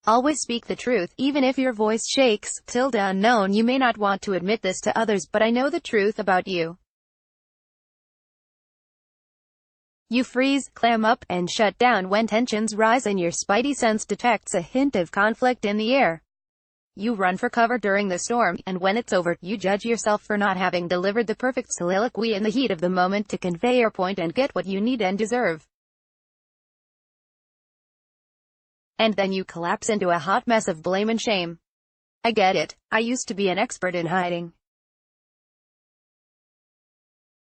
Always speak the truth, even if your voice shakes. Unknown. You may not want to admit this to others, but I know the truth about you. You freeze, clam up, and shut down when tensions rise and your spidey sense detects a hint of conflict in the air. You run for cover during the storm, and when it's over, you judge yourself for not having delivered the perfect soliloquy in the heat of the moment to convey your point and get what you need and deserve. And then you collapse into a hot mess of blame and shame. I get it. I used to be an expert in hiding.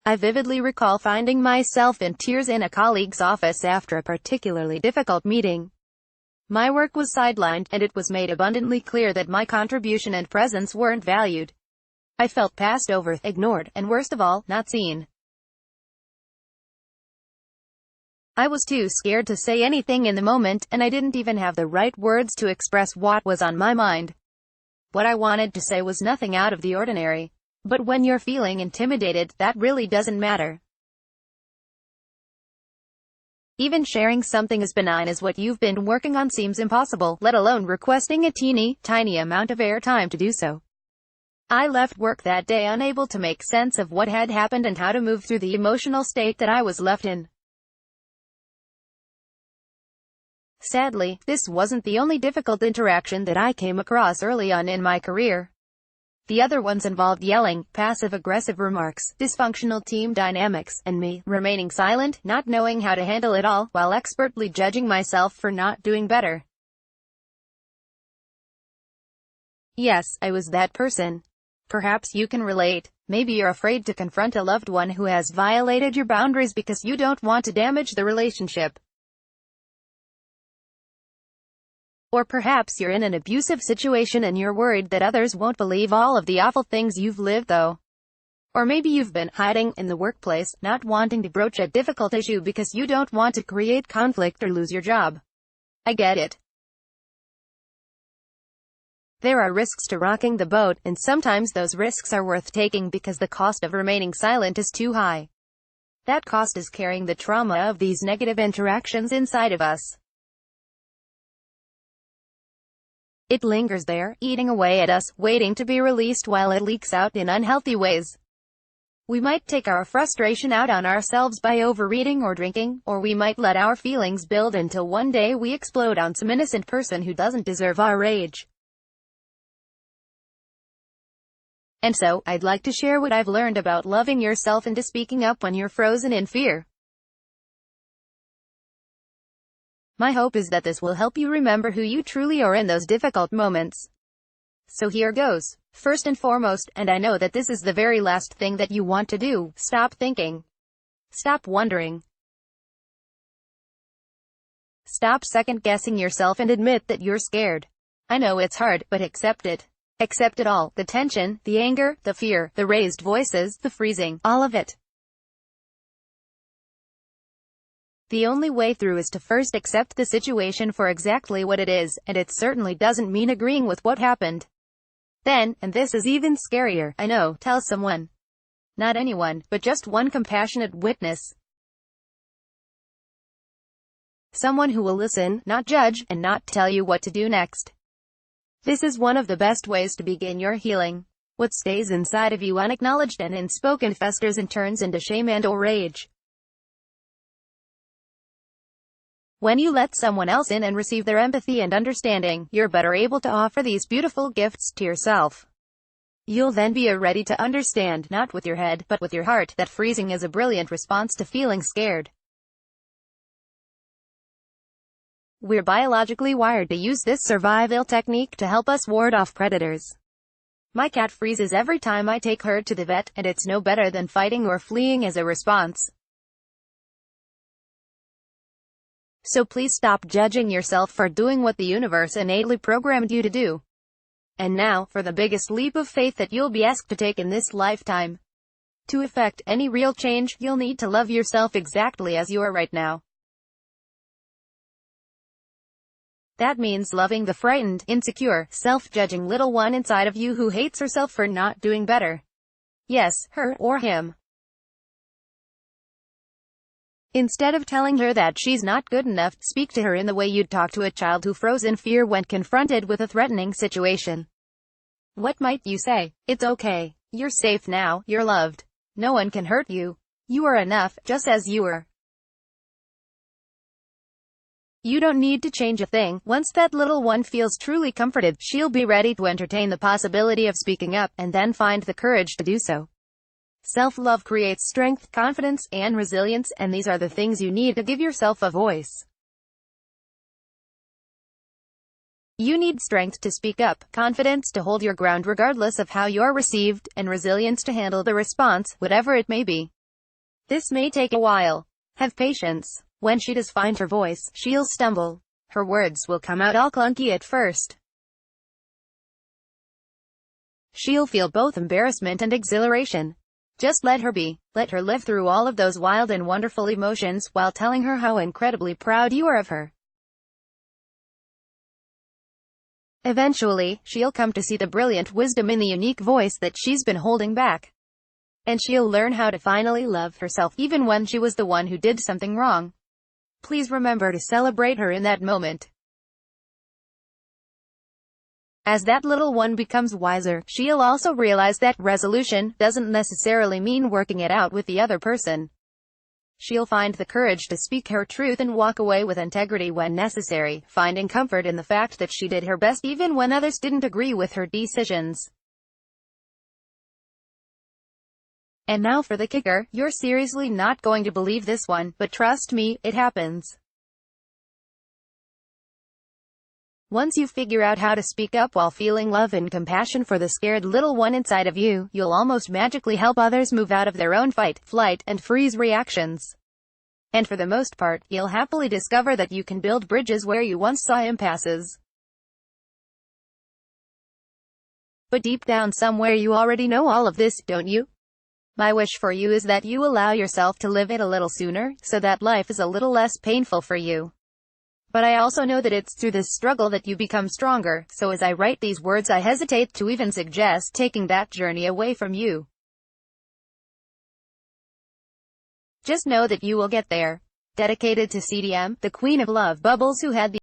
I vividly recall finding myself in tears in a colleague's office after a particularly difficult meeting. My work was sidelined, and it was made abundantly clear that my contribution and presence weren't valued. I felt passed over, ignored, and worst of all, not seen. I was too scared to say anything in the moment, and I didn't even have the right words to express what was on my mind. What I wanted to say was nothing out of the ordinary. But when you're feeling intimidated, that really doesn't matter. Even sharing something as benign as what you've been working on seems impossible, let alone requesting a tiny amount of airtime to do so. I left work that day unable to make sense of what had happened and how to move through the emotional state that I was left in. Sadly, this wasn't the only difficult interaction that I came across early on in my career. The other ones involved yelling, passive-aggressive remarks, dysfunctional team dynamics, and me remaining silent, not knowing how to handle it all, while expertly judging myself for not doing better. Yes, I was that person. Perhaps you can relate. Maybe you're afraid to confront a loved one who has violated your boundaries because you don't want to damage the relationship. Or perhaps you're in an abusive situation and you're worried that others won't believe all of the awful things you've lived through. Or maybe you've been hiding in the workplace, not wanting to broach a difficult issue because you don't want to create conflict or lose your job. I get it. There are risks to rocking the boat, and sometimes those risks are worth taking because the cost of remaining silent is too high. That cost is carrying the trauma of these negative interactions inside of us. It lingers there, eating away at us, waiting to be released while it leaks out in unhealthy ways. We might take our frustration out on ourselves by overeating or drinking, or we might let our feelings build until one day we explode on some innocent person who doesn't deserve our rage. And so, I'd like to share what I've learned about loving yourself and to speaking up when you're frozen in fear. My hope is that this will help you remember who you truly are in those difficult moments. So here goes. First and foremost, and I know that this is the very last thing that you want to do, stop thinking. Stop wondering. Stop second-guessing yourself and admit that you're scared. I know it's hard, but accept it. Accept it all. The tension, the anger, the fear, the raised voices, the freezing, all of it. The only way through is to first accept the situation for exactly what it is, and it certainly doesn't mean agreeing with what happened. Then, and this is even scarier, I know, tell someone. Not anyone, but just one compassionate witness. Someone who will listen, not judge, and not tell you what to do next. This is one of the best ways to begin your healing. What stays inside of you unacknowledged and unspoken festers and turns into shame and/or rage. When you let someone else in and receive their empathy and understanding, you're better able to offer these beautiful gifts to yourself. You'll then be ready to understand, not with your head, but with your heart, that freezing is a brilliant response to feeling scared. We're biologically wired to use this survival technique to help us ward off predators. My cat freezes every time I take her to the vet, and it's no better than fighting or fleeing as a response. So please stop judging yourself for doing what the universe innately programmed you to do. And now, for the biggest leap of faith that you'll be asked to take in this lifetime. To effect any real change, you'll need to love yourself exactly as you are right now. That means loving the frightened, insecure, self-judging little one inside of you who hates herself for not doing better. Yes, her or him. Instead of telling her that she's not good enough, speak to her in the way you'd talk to a child who froze in fear when confronted with a threatening situation. What might you say? It's okay. You're safe now. You're loved. No one can hurt you. You are enough, just as you are. You don't need to change a thing. Once that little one feels truly comforted, she'll be ready to entertain the possibility of speaking up, and then find the courage to do so. Self-love creates strength, confidence, and resilience, and these are the things you need to give yourself a voice. You need strength to speak up, confidence to hold your ground regardless of how you're received, and resilience to handle the response, whatever it may be. This may take a while. Have patience. When she does find her voice, she'll stumble. Her words will come out all clunky at first. She'll feel both embarrassment and exhilaration. Just let her be. Let her live through all of those wild and wonderful emotions, while telling her how incredibly proud you are of her. Eventually, she'll come to see the brilliant wisdom in the unique voice that she's been holding back. And she'll learn how to finally love herself, even when she was the one who did something wrong. Please remember to celebrate her in that moment. As that little one becomes wiser, she'll also realize that resolution doesn't necessarily mean working it out with the other person. She'll find the courage to speak her truth and walk away with integrity when necessary, finding comfort in the fact that she did her best even when others didn't agree with her decisions. And now for the kicker, you're seriously not going to believe this one, but trust me, it happens. Once you figure out how to speak up while feeling love and compassion for the scared little one inside of you, you'll almost magically help others move out of their own fight, flight, and freeze reactions. And for the most part, you'll happily discover that you can build bridges where you once saw impasses. But deep down somewhere you already know all of this, don't you? My wish for you is that you allow yourself to live it a little sooner, so that life is a little less painful for you. But I also know that it's through this struggle that you become stronger, so as I write these words I hesitate to even suggest taking that journey away from you. Just know that you will get there. Dedicated to CDM, the Queen of Love Bubbles, who had the